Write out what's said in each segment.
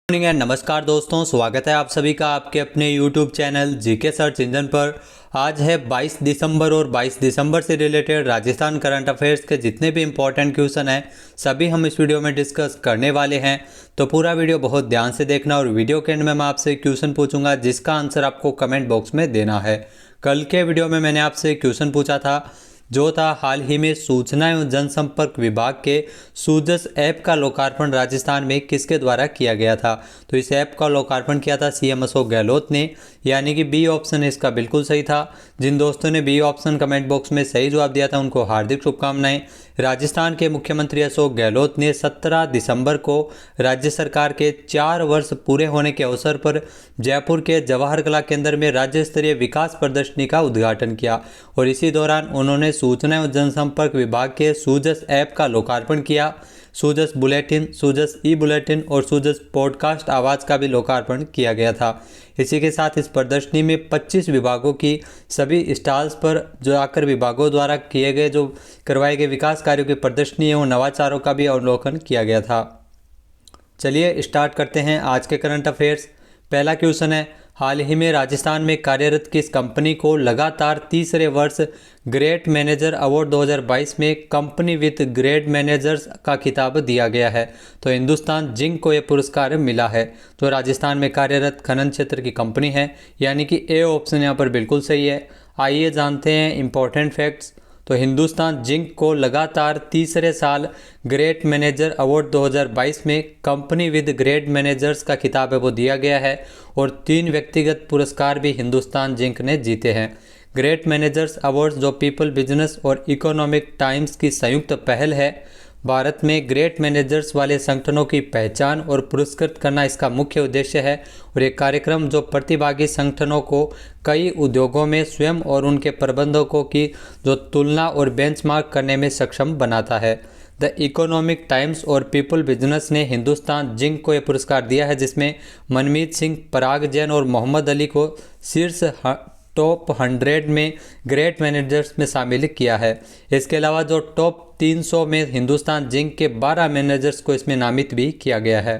Morning and नमस्कार दोस्तों, स्वागत है आप सभी का आपके अपने YouTube channel GK search engine पर। आज है 22 दिसंबर और 22 दिसंबर से रिलेटेड राजस्थान करंट अफेयर्स के जितने भी इंपॉर्टेंट क्वेश्चन हैं सभी हम इस वीडियो में डिस्कस करने वाले हैं। तो पूरा वीडियो बहुत ध्यान से देखना और वीडियो के एंड में मैं आपसे क्वेश्चन पूछूंगा जिसका आंसर आपको कमेंट बॉक्स में देना है। कल के वीडियो में मैंने आपसे क्वेश्चन पूछा था जो था हाल ही में सूचना एवं जनसंपर्क विभाग के सूजस ऐप का लोकार्पण राजस्थान में किसके द्वारा किया गया था। तो इस ऐप का लोकार्पण किया था सीएम अशोक गहलोत ने, यानी कि बी ऑप्शन इसका बिल्कुल सही था। जिन दोस्तों ने बी ऑप्शन कमेंट बॉक्स में सही जवाब दिया था उनको हार्दिक शुभकामनाएं। राजस्थान के मुख्यमंत्री अशोक गहलोत ने 17 दिसंबर को राज्य सरकार के 4 वर्ष पूरे होने के अवसर पर जयपुर के जवाहर कला केंद्र में राज्य स्तरीय विकास प्रदर्शनी का उद्घाटन किया और इसी दौरान उन्होंने सूचना एवं जनसंपर्क विभाग के सूजस ऐप का लोकार्पण किया। सूजस बुलेटिन, सूजस ई बुलेटिन और सूजस पॉडकास्ट आवाज़ का भी लोकार्पण किया गया था। इसी के साथ इस प्रदर्शनी में 25 विभागों की सभी स्टॉल्स पर जो आकर विभागों द्वारा किए गए जो करवाए गए विकास कार्यों की प्रदर्शनी एवं नवाचारों का भी अवलोकन किया गया था। चलिए स्टार्ट करते हैं आज के करंट अफेयर्स। पहला क्वेश्चन है, हाल ही में राजस्थान में कार्यरत किस कंपनी को लगातार तीसरे वर्ष ग्रेट मैनेजर अवार्ड 2022 में कंपनी विद ग्रेट मैनेजर्स का खिताब दिया गया है। तो हिंदुस्तान जिंक को यह पुरस्कार मिला है। तो राजस्थान में कार्यरत खनन क्षेत्र की कंपनी है, यानी कि ए ऑप्शन यहाँ पर बिल्कुल सही है। आइए जानते हैं इंपॉर्टेंट फैक्ट्स। तो हिंदुस्तान जिंक को लगातार तीसरे साल ग्रेट मैनेजर अवार्ड 2022 में कंपनी विद ग्रेट मैनेजर्स का खिताब है वो दिया गया है और 3 व्यक्तिगत पुरस्कार भी हिंदुस्तान जिंक ने जीते हैं। ग्रेट मैनेजर्स अवार्ड्स जो पीपल बिजनेस और इकोनॉमिक टाइम्स की संयुक्त पहल है, भारत में ग्रेट मैनेजर्स वाले संगठनों की पहचान और पुरस्कृत करना इसका मुख्य उद्देश्य है और ये कार्यक्रम जो प्रतिभागी संगठनों को कई उद्योगों में स्वयं और उनके प्रबंधकों की जो तुलना और बेंचमार्क करने में सक्षम बनाता है। द इकोनॉमिक टाइम्स और पीपल बिजनेस ने हिंदुस्तान जिंक को यह पुरस्कार दिया है जिसमें मनमीत सिंह, पराग जैन और मोहम्मद अली को शीर्ष टॉप 100 में ग्रेट मैनेजर्स में शामिल किया है। इसके अलावा जो टॉप 300 में हिंदुस्तान जिंक के 12 मैनेजर्स को इसमें नामित भी किया गया है।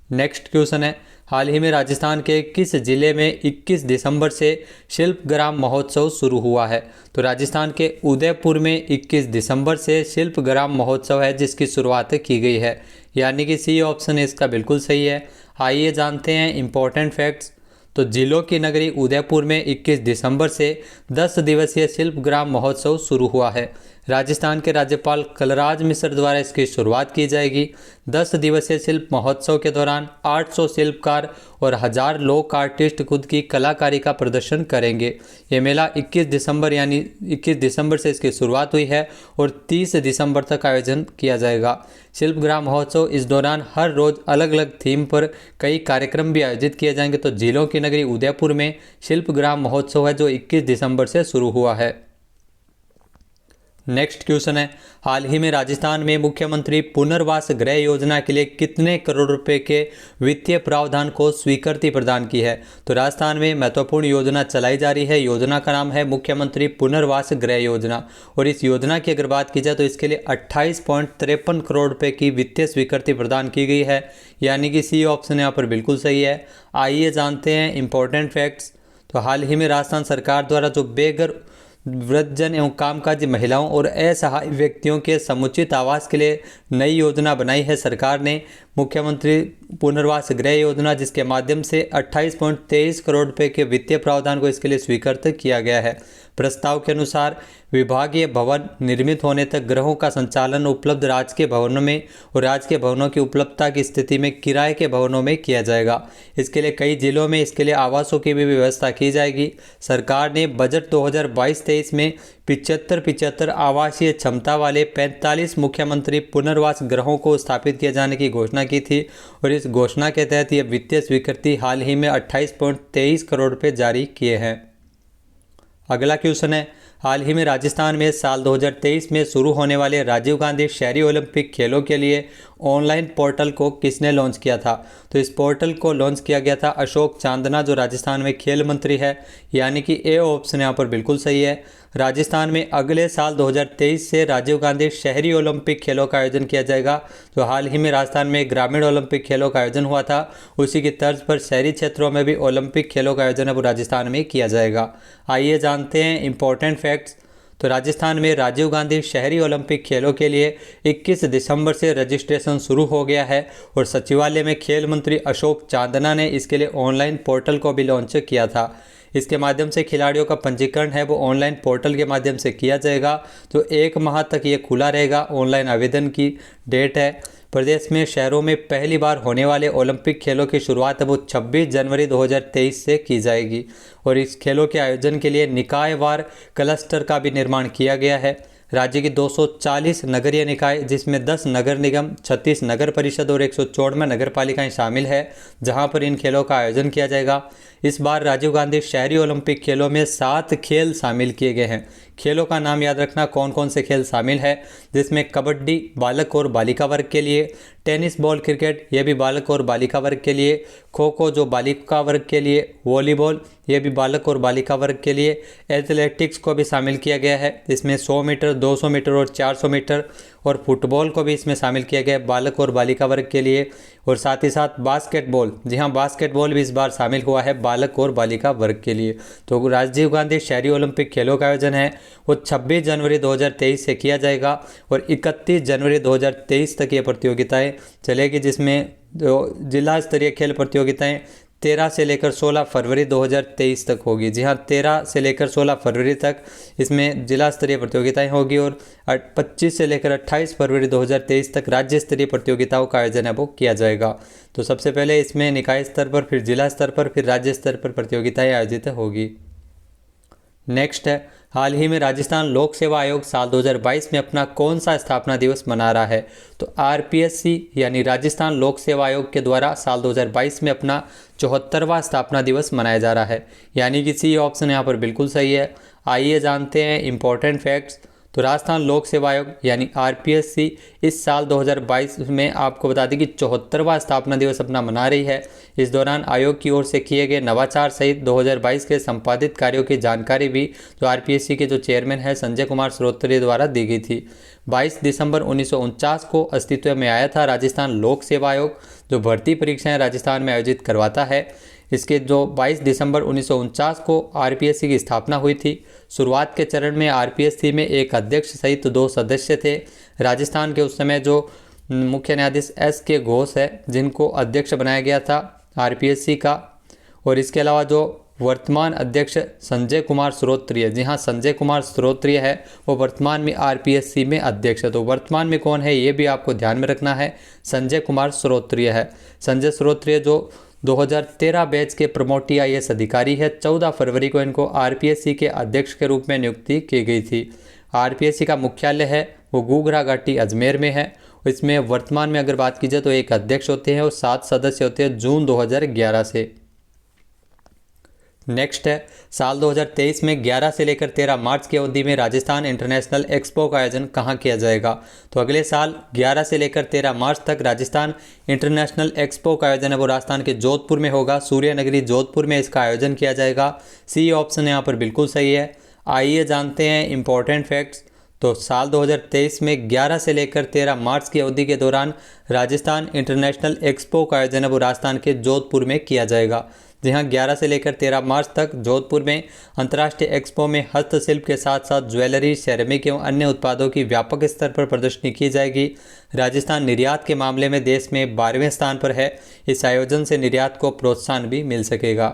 नेक्स्ट क्वेश्चन है, हाल ही में राजस्थान के किस जिले में 21 दिसंबर से शिल्पग्राम महोत्सव शुरू हुआ है। तो राजस्थान के उदयपुर में 21 दिसंबर से शिल्पग्राम महोत्सव है जिसकी शुरुआत की गई है, यानी कि सी ऑप्शन इसका बिल्कुल सही है। आइए जानते हैं इंपॉर्टेंट फैक्ट्स। तो जिलों की नगरी उदयपुर में 21 दिसंबर से 10 दिवसीय शिल्पग्राम महोत्सव शुरू हुआ है। राजस्थान के राज्यपाल कलराज मिश्र द्वारा इसकी शुरुआत की जाएगी। 10 दिवसीय शिल्प महोत्सव के दौरान 800 शिल्पकार और 1000 लोक आर्टिस्ट खुद की कलाकारी का प्रदर्शन करेंगे। ये मेला 21 दिसंबर यानी 21 दिसंबर से इसकी शुरुआत हुई है और 30 दिसंबर तक आयोजन किया जाएगा। शिल्पग्राम महोत्सव इस दौरान हर रोज़ अलग अलग थीम पर कई कार्यक्रम भी आयोजित किए जाएंगे। तो जिलों की नगरी उदयपुर में शिल्पग्राम महोत्सव है जो 21 दिसंबर से शुरू हुआ है। नेक्स्ट क्वेश्चन है, हाल ही में राजस्थान में मुख्यमंत्री पुनर्वास गृह योजना के लिए कितने करोड़ रुपए के वित्तीय प्रावधान को स्वीकृति प्रदान की है। तो राजस्थान में महत्वपूर्ण योजना चलाई जा रही है। योजना का नाम है मुख्यमंत्री पुनर्वास गृह योजना और इस योजना की अगर बात की जाए तो इसके लिए 28.53 करोड़ रुपए की वित्तीय स्वीकृति प्रदान की गई है, यानी कि सी ऑप्शन यहाँ पर बिल्कुल सही है। आइए जानते हैं इंपॉर्टेंट फैक्ट्स। तो हाल ही में राजस्थान सरकार द्वारा जो बेघर वृद्धजन एवं कामकाजी महिलाओं और असहाय व्यक्तियों के समुचित आवास के लिए नई योजना बनाई है सरकार ने, मुख्यमंत्री पुनर्वास गृह योजना, जिसके माध्यम से 28.23 करोड़ रुपए के वित्तीय प्रावधान को इसके लिए स्वीकृत किया गया है। प्रस्ताव के अनुसार विभागीय भवन निर्मित होने तक गृहों का संचालन उपलब्ध राजकीय भवनों में और राजकीय भवनों की उपलब्धता की स्थिति में किराए के भवनों में किया जाएगा। इसके लिए कई जिलों में इसके लिए आवासों की भी व्यवस्था की जाएगी। सरकार ने बजट 2022-23 में 75 आवासीय क्षमता वाले 45 मुख्यमंत्री पुनर्वास गृहों को स्थापित किए जाने की घोषणा की थी और इस घोषणा के तहत यह वित्तीय स्वीकृति हाल ही में 28.23 करोड़ रुपये जारी किए हैं। अगला क्वेश्चन है, हाल ही में राजस्थान में साल 2023 में शुरू होने वाले राजीव गांधी शहरी ओलंपिक खेलों के लिए ऑनलाइन पोर्टल को किसने लॉन्च किया था? तो इस पोर्टल को लॉन्च किया गया था अशोक चांदना, जो राजस्थान में खेल मंत्री है, यानी कि ए ऑप्शन यहाँ पर बिल्कुल सही है। राजस्थान में अगले साल 2023 से राजीव गांधी शहरी ओलंपिक खेलों का आयोजन किया जाएगा। तो हाल ही में राजस्थान में ग्रामीण ओलंपिक खेलों का आयोजन हुआ था, उसी की तर्ज पर शहरी क्षेत्रों में भी ओलंपिक खेलों का आयोजन अब राजस्थान में किया जाएगा। आइए जानते हैं इंपॉर्टेंट फैक्ट्स। तो राजस्थान में राजीव गांधी शहरी ओलंपिक खेलों के लिए 21 दिसंबर से रजिस्ट्रेशन शुरू हो गया है और सचिवालय में खेल मंत्री अशोक चांदना ने इसके लिए ऑनलाइन पोर्टल को भी लॉन्च किया था। इसके माध्यम से खिलाड़ियों का पंजीकरण है वो ऑनलाइन पोर्टल के माध्यम से किया जाएगा। तो 1 माह तक ये खुला रहेगा। ऑनलाइन आवेदन की डेट है। प्रदेश में शहरों में पहली बार होने वाले ओलंपिक खेलों की शुरुआत वो 26 जनवरी 2023 से की जाएगी और इस खेलों के आयोजन के लिए निकायवार क्लस्टर का भी निर्माण किया गया है। राज्य की 240 नगरीय निकाय, जिसमें 10 नगर निगम, 36 नगर परिषद और 194 नगर पालिकाएँ शामिल है, जहां पर इन खेलों का आयोजन किया जाएगा। इस बार राजीव गांधी शहरी ओलंपिक खेलों में 7 खेल शामिल किए गए हैं। खेलों का नाम याद रखना, कौन कौन से खेल शामिल है, जिसमें कबड्डी बालक और बालिका वर्ग के लिए, टेनिस बॉल क्रिकेट ये भी बालक और बालिका वर्ग के लिए, खो खो जो बालिका वर्ग के लिए, वॉलीबॉल ये भी बालक और बालिका वर्ग के लिए, एथलेटिक्स को भी शामिल किया गया है। इसमें 100 मीटर, 200 मीटर और 400 मीटर और फुटबॉल को भी इसमें शामिल किया गया है बालक और बालिका वर्ग के लिए। और साथ ही साथ बास्केटबॉल, जी हाँ, बास्केटबॉल भी इस बार शामिल हुआ है बालक और बालिका वर्ग के लिए। तो राजीव गांधी शहरी ओलंपिक खेलों का आयोजन है वो 26 जनवरी 2023 से किया जाएगा और 31 जनवरी 2023 तक ये प्रतियोगिताएं चलेगी, जिसमें जिला स्तरीय खेल प्रतियोगिताएं 13 से लेकर 16 फरवरी 2023 तक होगी। जी हाँ, 13 से लेकर 16 फरवरी तक इसमें जिला स्तरीय प्रतियोगिताएं होगी और 25 से लेकर 28 फरवरी 2023 तक राज्य स्तरीय प्रतियोगिताओं का आयोजन है वो किया जाएगा। तो सबसे पहले इसमें निकाय स्तर पर, फिर जिला स्तर पर, फिर राज्य स्तर पर प्रतियोगिताएं आयोजित होगी। नेक्स्ट है, हाल ही में राजस्थान लोक सेवा आयोग साल 2022 में अपना कौन सा स्थापना दिवस मना रहा है? तो आरपीएससी यानी राजस्थान लोक सेवा आयोग के द्वारा साल 2022 में अपना 74वां स्थापना दिवस मनाया जा रहा है, यानी कि सी ऑप्शन यहाँ पर बिल्कुल सही है। आइए जानते हैं इंपॉर्टेंट फैक्ट्स। तो राजस्थान लोक सेवा आयोग यानी आरपीएससी इस साल 2022 में आपको बता दें कि 74वां स्थापना दिवस अपना मना रही है। इस दौरान आयोग की ओर से किए गए नवाचार सहित 2022 के संपादित कार्यों की जानकारी भी जो आरपीएससी के जो चेयरमैन है संजय कुमार श्रोत्रिय द्वारा दी गई थी। 22 दिसंबर 1949 को अस्तित्व में आया था राजस्थान लोक सेवा आयोग, जो भर्ती परीक्षाएं राजस्थान में आयोजित करवाता है। इसके जो 22 दिसंबर 1949 को आरपीएससी की स्थापना हुई थी। शुरुआत के चरण में आरपीएससी में एक अध्यक्ष सहित 2 सदस्य थे। राजस्थान के उस समय जो मुख्य न्यायाधीश एस.के. घोष है, जिनको अध्यक्ष बनाया गया था आरपीएससी का, और इसके अलावा जो वर्तमान अध्यक्ष संजय कुमार श्रोत्रिय, जी हाँ, संजय कुमार श्रोत्रिय है, वो वर्तमान में आरपीएससी में अध्यक्ष है। तो वर्तमान में कौन है ये भी आपको ध्यान में रखना है, संजय कुमार श्रोत्रिय है। संजय श्रोत्रिय जो 2013 बैच के प्रमोट IAS अधिकारी है। 14 फरवरी को इनको आरपीएससी के अध्यक्ष के रूप में नियुक्ति की गई थी। आरपीएससी का मुख्यालय है वो गुगरा घाटी अजमेर में है। इसमें वर्तमान में अगर बात की जाए तो एक अध्यक्ष होते हैं और 7 सदस्य होते हैं जून 2011 से। नेक्स्ट है, साल 2023 में 11 से लेकर 13 मार्च की अवधि में राजस्थान इंटरनेशनल एक्सपो का आयोजन कहाँ किया जाएगा? तो अगले साल 11 से लेकर 13 मार्च तक राजस्थान इंटरनेशनल एक्सपो का आयोजन है वो राजस्थान के जोधपुर में होगा। सूर्य नगरी जोधपुर में इसका आयोजन किया जाएगा। सी ऑप्शन यहाँ पर बिल्कुल सही है। आइए जानते हैं इंपॉर्टेंट फैक्ट्स। तो साल 2023 में 11 से लेकर 13 मार्च की अवधि के दौरान राजस्थान इंटरनेशनल एक्सपो का आयोजन है वो राजस्थान के जोधपुर में किया जाएगा। जी हाँ, 11 से लेकर 13 मार्च तक जोधपुर में अंतर्राष्ट्रीय एक्सपो में हस्तशिल्प के साथ साथ ज्वेलरी, सेरेमिक एवं अन्य उत्पादों की व्यापक स्तर पर प्रदर्शनी की जाएगी। राजस्थान निर्यात के मामले में देश में 12वें स्थान पर है। इस आयोजन से निर्यात को प्रोत्साहन भी मिल सकेगा।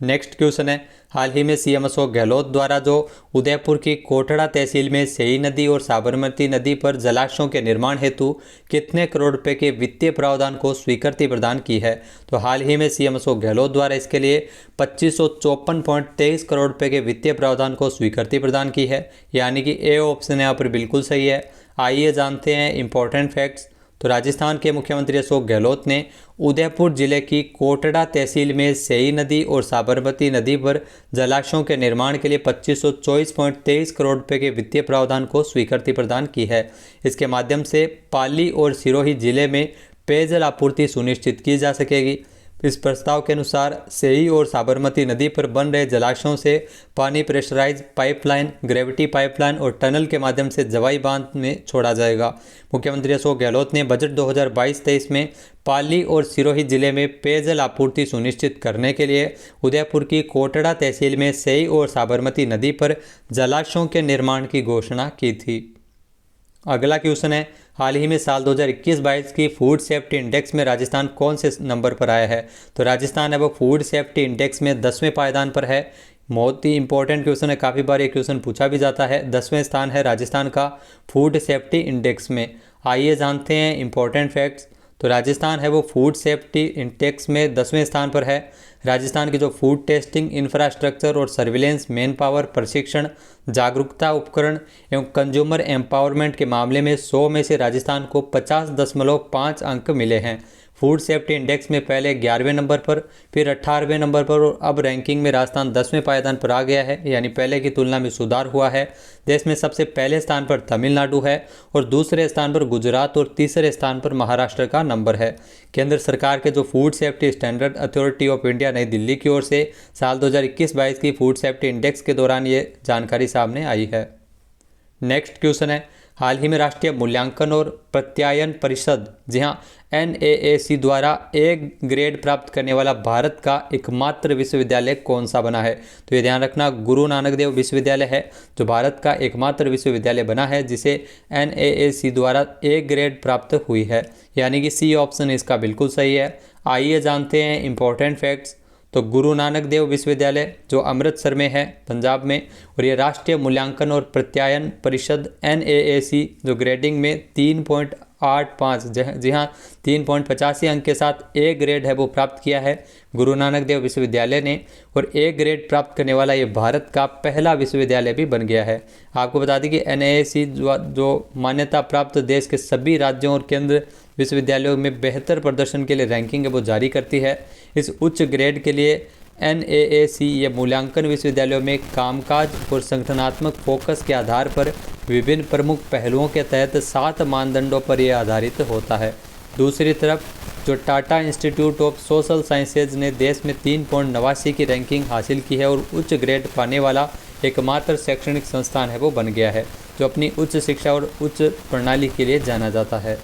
नेक्स्ट क्वेश्चन है, हाल ही में सीएम अशोक गहलोत द्वारा जो उदयपुर की कोटड़ा तहसील में सई नदी और साबरमती नदी पर जलाशयों के निर्माण हेतु कितने करोड़ रुपए के वित्तीय प्रावधान को स्वीकृति प्रदान की है? तो हाल ही में सीएम अशोक गहलोत द्वारा इसके लिए 2554.23 करोड़ रुपए के वित्तीय प्रावधान को स्वीकृति प्रदान की है, यानी कि ए ऑप्शन यहाँ पर बिल्कुल सही है। आइए जानते हैं इंपॉर्टेंट फैक्ट्स। तो राजस्थान के मुख्यमंत्री अशोक गहलोत ने उदयपुर जिले की कोटड़ा तहसील में सेई नदी और साबरमती नदी पर जलाशयों के निर्माण के लिए 2524.23 करोड़ रुपए के वित्तीय प्रावधान को स्वीकृति प्रदान की है। इसके माध्यम से पाली और सिरोही जिले में पेयजल आपूर्ति सुनिश्चित की जा सकेगी। इस प्रस्ताव के अनुसार सेई और साबरमती नदी पर बन रहे जलाशयों से पानी प्रेशराइज पाइपलाइन, ग्रेविटी पाइपलाइन और टनल के माध्यम से जवाई बांध में छोड़ा जाएगा। मुख्यमंत्री अशोक गहलोत ने बजट 2022-23 में पाली और सिरोही जिले में पेयजल आपूर्ति सुनिश्चित करने के लिए उदयपुर की कोटड़ा तहसील में सेई और साबरमती नदी पर जलाशयों के निर्माण की घोषणा की थी। अगला क्वेश्चन है, हाल ही में साल 2021-22 की फूड सेफ्टी इंडेक्स में राजस्थान कौन से नंबर पर आया है? तो राजस्थान है वो फूड सेफ्टी इंडेक्स में 10वें पायदान पर है। बहुत ही इंपॉर्टेंट क्वेश्चन है, काफ़ी बार ये क्वेश्चन पूछा भी जाता है। 10वें स्थान है राजस्थान का फूड सेफ्टी इंडेक्स में। आइए जानते हैं इंपॉर्टेंट फैक्ट्स। तो राजस्थान है वो फूड सेफ्टी इंडेक्स में 10वें स्थान पर है। राजस्थान की जो फूड टेस्टिंग इंफ्रास्ट्रक्चर और सर्विलेंस, मैन पावर, प्रशिक्षण, जागरूकता उपकरण एवं कंज्यूमर एम्पावरमेंट के मामले में 100 में से राजस्थान को 50.5 अंक मिले हैं। फूड सेफ्टी इंडेक्स में पहले 11वें नंबर पर, फिर 18वें नंबर पर और अब रैंकिंग में राजस्थान 10वें पायदान पर आ गया है, यानी पहले की तुलना में सुधार हुआ है। देश में सबसे पहले स्थान पर तमिलनाडु है और दूसरे स्थान पर गुजरात और तीसरे स्थान पर महाराष्ट्र का नंबर है। केंद्र सरकार के जो food safety standard authority of India नई दिल्ली की ओर से साल 2021-22 की फूड सेफ्टी इंडेक्स के दौरान ये जानकारी सामने आई है। नेक्स्ट क्वेश्चन है, हाल ही में राष्ट्रीय मूल्यांकन और प्रत्यायन परिषद, जी हाँ NAAC द्वारा ए ग्रेड प्राप्त करने वाला भारत का एकमात्र विश्वविद्यालय कौन सा बना है? तो ये ध्यान रखना, गुरु नानक देव विश्वविद्यालय है जो भारत का एकमात्र विश्वविद्यालय बना है जिसे NAAC द्वारा ए ग्रेड प्राप्त हुई है, यानी कि सी ऑप्शन इसका बिल्कुल सही है। आइए जानते हैं इंपॉर्टेंट फैक्ट्स। तो गुरु नानक देव विश्वविद्यालय जो अमृतसर में है, पंजाब में, और ये राष्ट्रीय मूल्यांकन और प्रत्यायन परिषद NAAC जो ग्रेडिंग में 3.85, जी हाँ 3.85 अंक के साथ ए ग्रेड है वो प्राप्त किया है गुरु नानक देव विश्वविद्यालय ने, और ए ग्रेड प्राप्त करने वाला ये भारत का पहला विश्वविद्यालय भी बन गया है। आपको बता दें कि NAAC जो मान्यता प्राप्त देश के सभी राज्यों और केंद्र विश्वविद्यालयों में बेहतर प्रदर्शन के लिए रैंकिंग है वो जारी करती है। इस उच्च ग्रेड के लिए NAAC ये मूल्यांकन विश्वविद्यालयों में कामकाज और संगठनात्मक फोकस के आधार पर विभिन्न प्रमुख पहलुओं के तहत 7 मानदंडों पर यह आधारित होता है। दूसरी तरफ जो Tata institute of social sciences ने देश में 3.89 की रैंकिंग हासिल की है और उच्च ग्रेड पाने वाला एकमात्र शैक्षणिक संस्थान है वो बन गया है जो अपनी उच्च शिक्षा और उच्च प्रणाली के लिए जाना जाता है।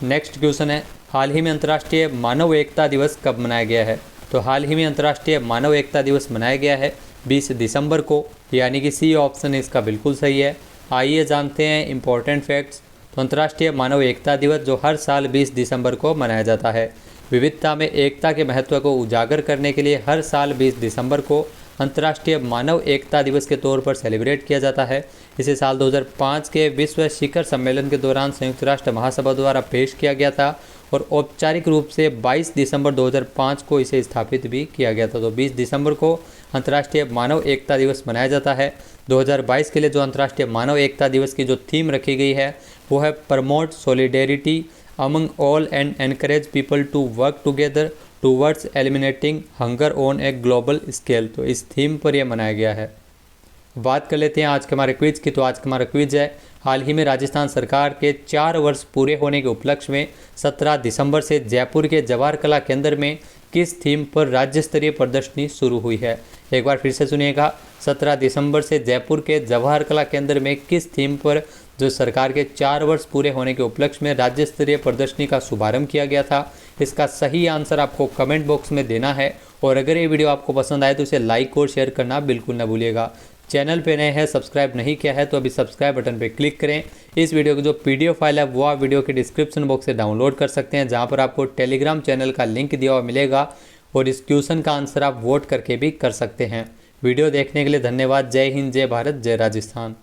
नेक्स्ट क्वेश्चन है, हाल ही में अंतर्राष्ट्रीय मानव एकता दिवस कब मनाया गया है? तो हाल ही में अंतर्राष्ट्रीय मानव एकता दिवस मनाया गया है 20 दिसंबर को, यानी कि सी ऑप्शन इसका बिल्कुल सही है। आइए जानते हैं इंपॉर्टेंट फैक्ट्स। तो अंतर्राष्ट्रीय मानव एकता दिवस जो हर साल 20 दिसंबर को मनाया जाता है, विविधता में एकता के महत्व को उजागर करने के लिए हर साल 20 दिसंबर को अंतर्राष्ट्रीय मानव एकता दिवस के तौर पर सेलिब्रेट किया जाता है। इसे साल 2005 के विश्व शिखर सम्मेलन के दौरान संयुक्त राष्ट्र महासभा द्वारा पेश किया गया था और औपचारिक रूप से 22 दिसंबर 2005 को इसे स्थापित भी किया गया था। तो 20 दिसंबर को अंतर्राष्ट्रीय मानव एकता दिवस मनाया जाता है। 2022 के लिए जो अंतर्राष्ट्रीय मानव एकता दिवस की जो थीम रखी गई है वो है promote solidarity among all and encourage people to work together towards eliminating hunger on a global scale. तो इस थीम पर यह मनाया गया है। बात कर लेते हैं आज के हमारे क्विज की। तो आज का हमारा क्विज है, हाल ही में राजस्थान सरकार के 4 वर्ष पूरे होने के उपलक्ष्य में 17 दिसंबर से जयपुर के जवाहर कला केंद्र में किस थीम पर राज्य स्तरीय प्रदर्शनी शुरू हुई है? एक बार फिर से सुनिएगा, 17 दिसंबर से जयपुर के जवाहर कला केंद्र में किस थीम पर जो सरकार के 4 वर्ष पूरे होने के उपलक्ष्य में राज्य स्तरीय प्रदर्शनी का शुभारंभ किया गया था? इसका सही आंसर आपको कमेंट बॉक्स में देना है और अगर ये वीडियो आपको पसंद आए तो इसे लाइक और शेयर करना बिल्कुल ना भूलिएगा। चैनल पे नए हैं, सब्सक्राइब नहीं किया है तो अभी सब्सक्राइब बटन पे क्लिक करें। इस वीडियो की जो PDF फाइल है वो आप वीडियो के डिस्क्रिप्शन बॉक्स से डाउनलोड कर सकते हैं, जहाँ पर आपको टेलीग्राम चैनल का लिंक दिया हुआ मिलेगा और इस क्वेश्चन का आंसर आप वोट करके भी कर सकते हैं। वीडियो देखने के लिए धन्यवाद। जय हिंद, जय भारत, जय राजस्थान।